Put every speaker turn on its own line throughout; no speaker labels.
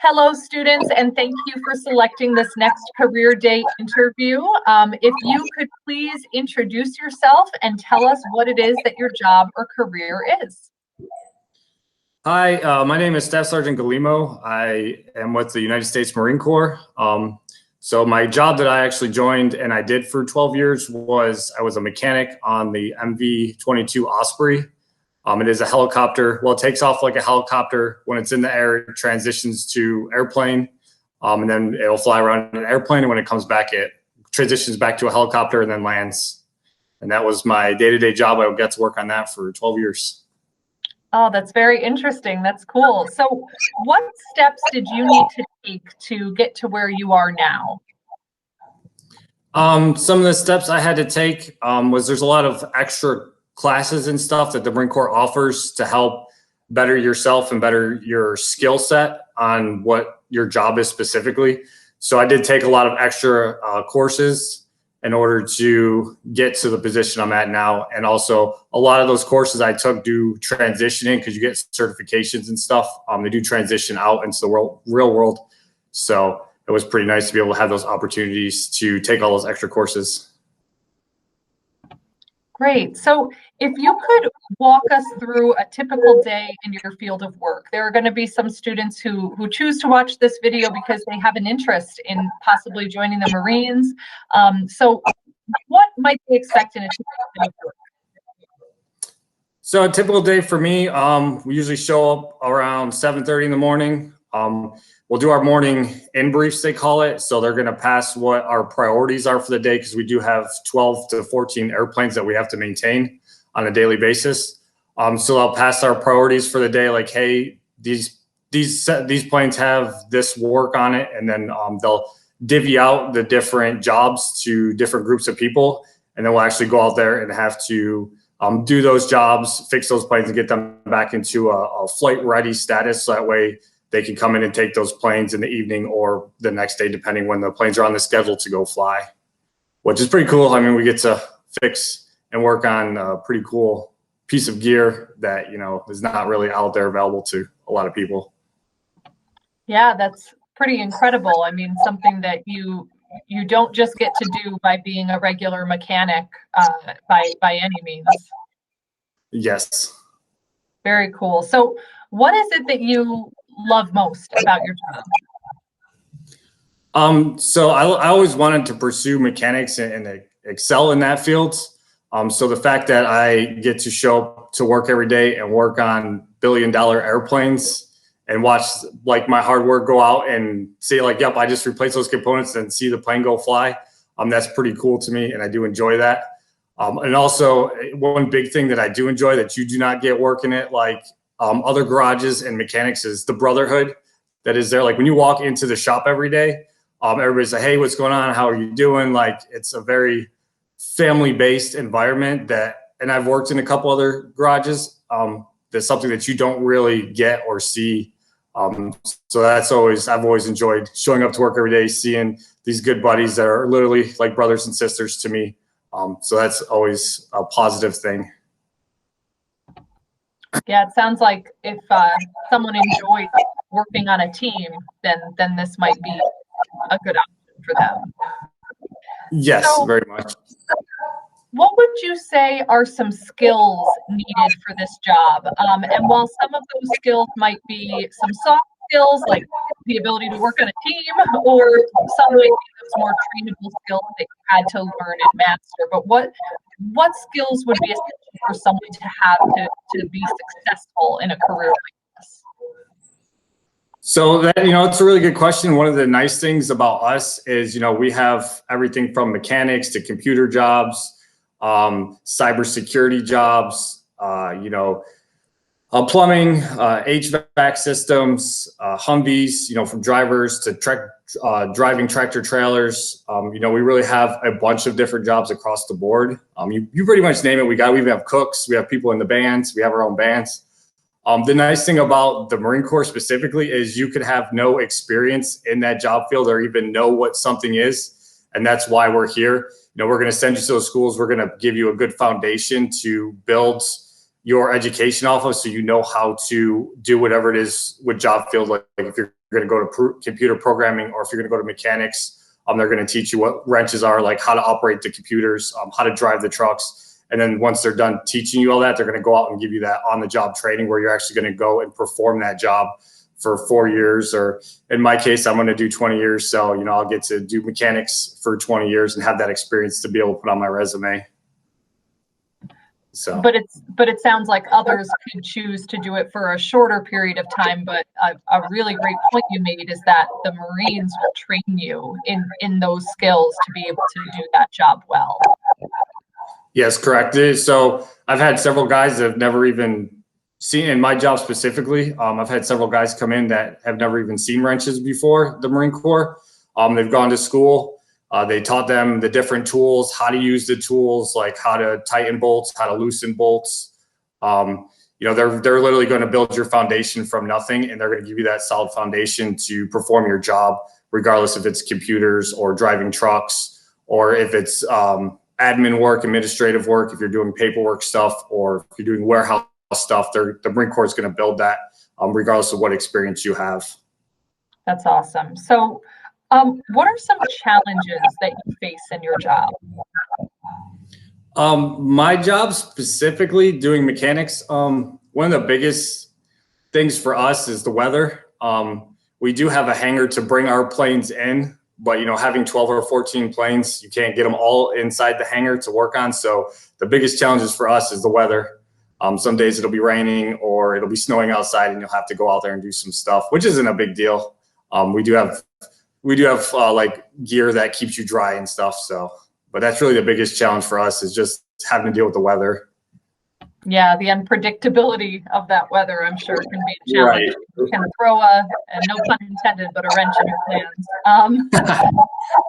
Hello, students, and thank you for selecting this next Career Day interview. If you could please introduce yourself and tell us what it is that your job or career is.
Hi, my name is Staff Sergeant Gallimo. I am with the United States Marine Corps. So my job that I actually joined and I did for 12 years was I was a mechanic on the MV-22 Osprey. It is a helicopter. Well, it takes off like a helicopter. When it's in the air, it transitions to airplane, and then it'll fly around an airplane. And when it comes back, it transitions back to a helicopter and then lands. And that was my day-to-day job. I got to work on that for 12 years.
Oh, that's very interesting. That's cool. So what steps did you need to take to get to where you are now?
Some of the steps I had to take was there's a lot of extra classes and stuff that the Marine Corps offers to help better yourself and better your skill set on what your job is specifically. So I did take a lot of extra courses in order to get to the position I'm at now. And also a lot of those courses I took do transitioning because you get certifications and stuff. They do transition out into the real world. So it was pretty nice to be able to have those opportunities to take all those extra courses.
Great. So if you could walk us through a typical day in your field of work. There are going to be some students who choose to watch this video because they have an interest in possibly joining the Marines. So what might they expect in a typical day of work?
So a typical day for me, we usually show up around 7:30 in the morning. We'll do our morning in briefs, they call it. So they're going to pass what our priorities are for the day because we do have 12 to 14 airplanes that we have to maintain on a daily basis. So they'll pass our priorities for the day, like, hey, these planes have this work on it, and then they'll divvy out the different jobs to different groups of people, and then we'll actually go out there and have to do those jobs, fix those planes, and get them back into a flight-ready status. So that way they can come in and take those planes in the evening or the next day, depending when the planes are on the schedule to go fly, which is pretty cool. I mean, we get to fix and work on a pretty cool piece of gear that, you know, is not really out there available to a lot of people.
Yeah, that's pretty incredible. I mean, something that you don't just get to do by being a regular mechanic by any means.
Yes.
Very cool. So what is it that you love most about your job?
So I always wanted to pursue mechanics and excel in that field. So the fact that I get to show up to work every day and work on billion-dollar airplanes and watch like my hard work go out and say like, yep, I just replaced those components and see the plane go fly. That's pretty cool to me, and I do enjoy that. And also one big thing that I do enjoy that you do not get working at like other garages and mechanics is the brotherhood that is there. Like when you walk into the shop every day, everybody's like, hey, what's going on? How are you doing? Like it's a very family-based environment and I've worked in a couple other garages. That's something that you don't really get or see. So I've always enjoyed showing up to work every day, seeing these good buddies that are literally like brothers and sisters to me. So that's always a positive thing.
Yeah, it sounds like if someone enjoys working on a team, then this might be a good option for them.
Yes, so, very much.
What would you say are some skills needed for this job? And while some of those skills might be some soft skills, like the ability to work on a team, or some might be those more trainable skills that you had to learn and master, but what skills would be essential for someone to have to be successful in a career like this?
So that, it's a really good question. One of the nice things about us is, we have everything from mechanics to computer jobs, cybersecurity jobs, plumbing, HVAC systems, Humvees, from drivers to driving tractor trailers. We really have a bunch of different jobs across the board. You pretty much name it. We even have cooks. We have people in the bands. We have our own bands. The nice thing about the Marine Corps specifically is you could have no experience in that job field or even know what something is. And that's why we're here. We're going to send you to those schools. We're going to give you a good foundation to build your education off of, so you know how to do whatever it is with job field. Like if you're going to go to computer programming, or if you're going to go to mechanics, they're going to teach you what wrenches are, like how to operate the computers, how to drive the trucks. And then once they're done teaching you all that, they're going to go out and give you that on-the-job training where you're actually going to go and perform that job for 4 years, or in my case, I'm going to do 20 years. So, I'll get to do mechanics for 20 years and have that experience to be able to put on my resume. So,
but it sounds like others could choose to do it for a shorter period of time. But a really great point you made is that the Marines will train you in those skills to be able to do that job well.
Yes, correct. So I've had several guys that have never even seen, in my job specifically, I've had several guys come in that have never even seen wrenches before the Marine Corps. They've gone to school. They taught them the different tools, how to use the tools, like how to tighten bolts, how to loosen bolts. They're literally going to build your foundation from nothing, and they're going to give you that solid foundation to perform your job, regardless if it's computers or driving trucks, or if it's admin work, administrative work, if you're doing paperwork stuff, or if you're doing warehouse stuff. The Marine Corps is going to build that regardless of what experience you have.
That's awesome. So what are some challenges that you face in your job?
My job specifically, doing mechanics, one of the biggest things for us is the weather. We do have a hangar to bring our planes in, but having 12 or 14 planes, you can't get them all inside the hangar to work on. So the biggest challenges for us is the weather. Some days it'll be raining or it'll be snowing outside, and you'll have to go out there and do some stuff, which isn't a big deal. We do have like gear that keeps you dry and stuff. So, but that's really the biggest challenge for us, is just having to deal with the weather.
Yeah, the unpredictability of that weather, I'm sure, can be a challenge. Right. You can throw and no pun intended, but a wrench in your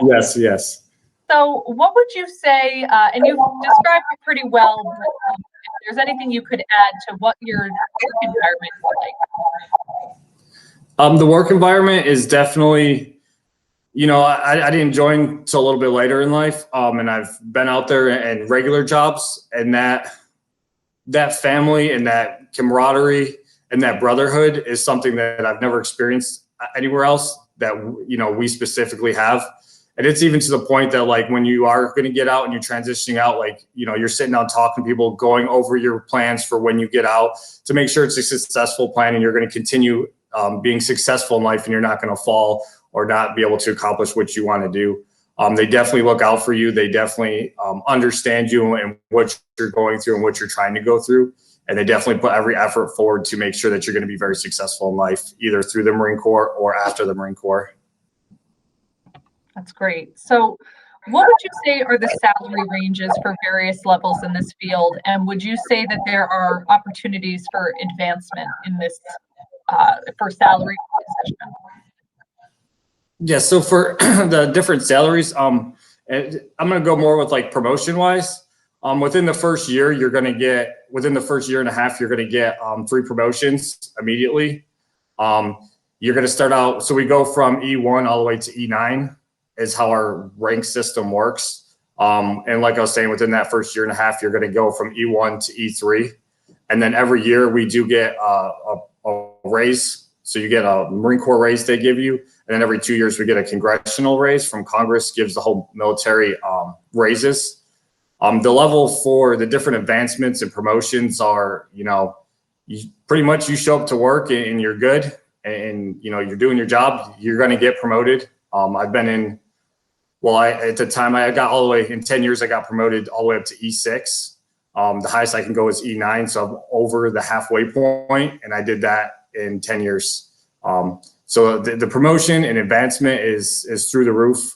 plans.
Yes.
So what would you say, and you've described it pretty well, but if there's anything you could add to what your work environment is like?
The work environment is definitely, I didn't join till a little bit later in life, and I've been out there in regular jobs, and that family and that camaraderie and that brotherhood is something that I've never experienced anywhere else that, we specifically have. And it's even to the point that, like, when you are going to get out and you're transitioning out, like, you're sitting down talking to people, going over your plans for when you get out to make sure it's a successful plan and you're going to continue being successful in life, and you're not going to fall or not be able to accomplish what you want to do. They definitely look out for you. They definitely understand you and what you're going through and what you're trying to go through. And they definitely put every effort forward to make sure that you're going to be very successful in life, either through the Marine Corps or after the Marine Corps.
That's great. So what would you say are the salary ranges for various levels in this field? And would you say that there are opportunities for advancement in this for salary position?
Yeah, so for the different salaries, I'm going to go more with like promotion wise. Within the first year, within the first year and a half, you're going to get 3 promotions immediately. You're going to start out, so we go from E1 all the way to E9 is how our rank system works. And like I was saying, within that first year and a half, you're going to go from E1 to E3. And then every year we do get a raise. So you get a Marine Corps raise they give you. And then every 2 years we get a congressional raise from Congress, gives the whole military raises. The level for the different advancements and promotions are, pretty much you show up to work and you're good and, you're doing your job, you're going to get promoted. I've been in, at the time I got all the way, in 10 years, I got promoted all the way up to E6. The highest I can go is E9. So I'm over the halfway point, and I did that in 10 years. So the promotion and advancement is through the roof.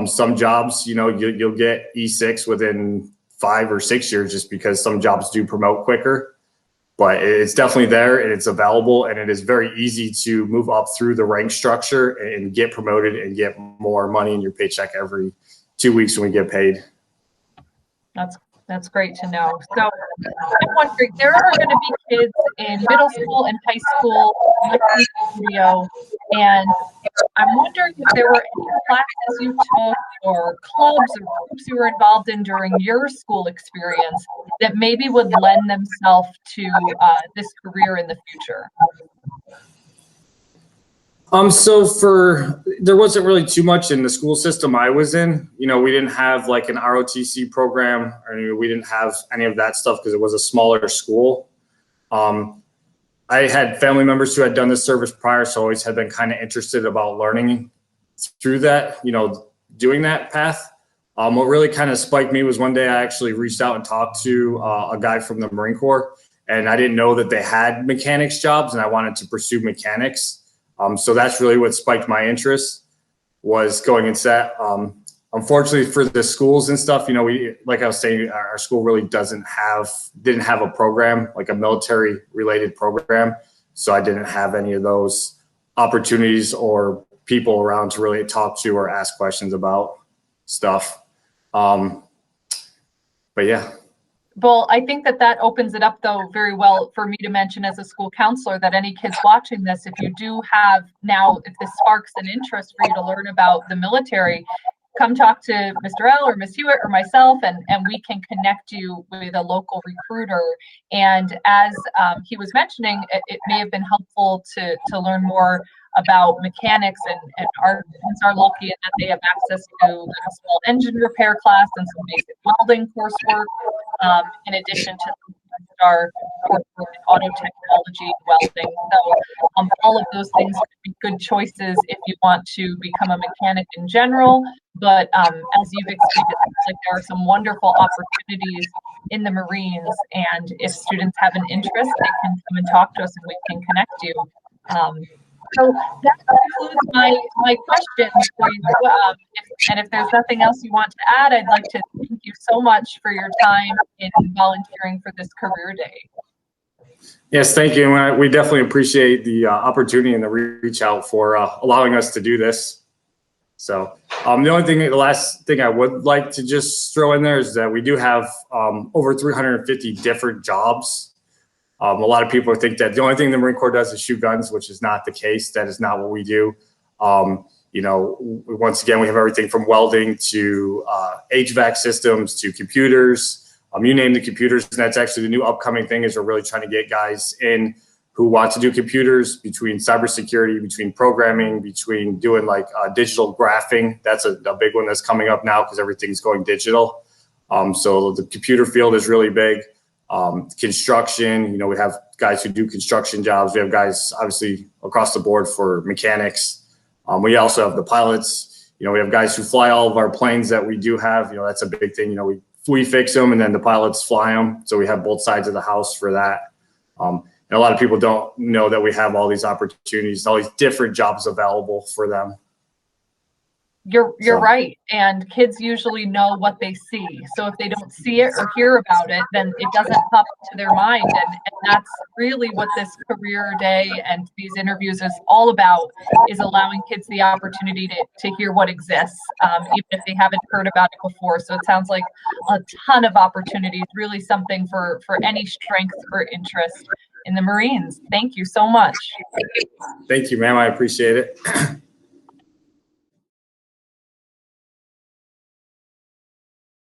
Some jobs, you'll get E6 within 5 or 6 years, just because some jobs do promote quicker. But it's definitely there, and it's available, and it is very easy to move up through the rank structure and get promoted and get more money in your paycheck every 2 weeks when we get paid.
That's great to know. So I'm wondering, there are going to be kids in middle school and high school studio And I'm wondering if there were any classes you took or clubs or groups you were involved in during your school experience that maybe would lend themselves to this career in the future.
There wasn't really too much in the school system I was in. You know, we didn't have like an ROTC program, or we didn't have any of that stuff because it was a smaller school. I had family members who had done this service prior, so I always had been kind of interested about learning through that, you know, doing that path. What really kind of spiked me was one day I actually reached out and talked to a guy from the Marine Corps, and I didn't know that they had mechanics jobs, and I wanted to pursue mechanics. So that's really what spiked my interest, was going into that. Unfortunately for the schools and stuff, you know, like I was saying, our school really didn't have a program, like a military related program. So I didn't have any of those opportunities or people around to really talk to or ask questions about stuff. But yeah.
Well, I think that opens it up, though, very well for me to mention as a school counselor that any kids watching this, if you do have now, if this sparks an interest for you to learn about the military, come talk to Mr. L or Ms. Hewitt or myself, and we can connect you with a local recruiter. And as he was mentioning, it may have been helpful to learn more about mechanics, and our students are lucky in that they have access to a small engine repair class and some basic welding coursework, in addition to our coursework in auto technology and welding. So all of those things could be good choices if you want to become a mechanic in general. But as you've explained, it seems like there are some wonderful opportunities in the Marines, and if students have an interest, they can come and talk to us and we can connect you. So that concludes my questions for you. And if there's nothing else you want to add, I'd like to thank you so much for your time in volunteering for this career day.
Yes, thank you. And we definitely appreciate the opportunity and the reach out for allowing us to do this. So the last thing I would like to just throw in there is that we do have over 350 different jobs. A lot of people think that the only thing the Marine Corps does is shoot guns, which is not the case. That is not what we do. You know, once again, we have everything from welding to HVAC systems to computers. You name the computers, and that's actually the new upcoming thing, is we're really trying to get guys in who want to do computers, between cybersecurity, between programming, between doing like digital graphing. That's a big one that's coming up now because everything's going digital. So the computer field is really big. Construction, you know, we have guys who do construction jobs. We have guys obviously across the board for mechanics. We also have the pilots. You know, we have guys who fly all of our planes that we do have. You know, that's a big thing. You know, we fix them and then the pilots fly them. So we have both sides of the house for that. And a lot of people don't know that we have all these opportunities, all these different jobs available for them.
You're right. And kids usually know what they see. So if they don't see it or hear about it, then it doesn't pop into their mind. And that's really what this career day and these interviews is all about, is allowing kids the opportunity to hear what exists, even if they haven't heard about it before. So it sounds like a ton of opportunities, really something for any strength or interest in the Marines. Thank you so much.
Thank you, ma'am. I appreciate it.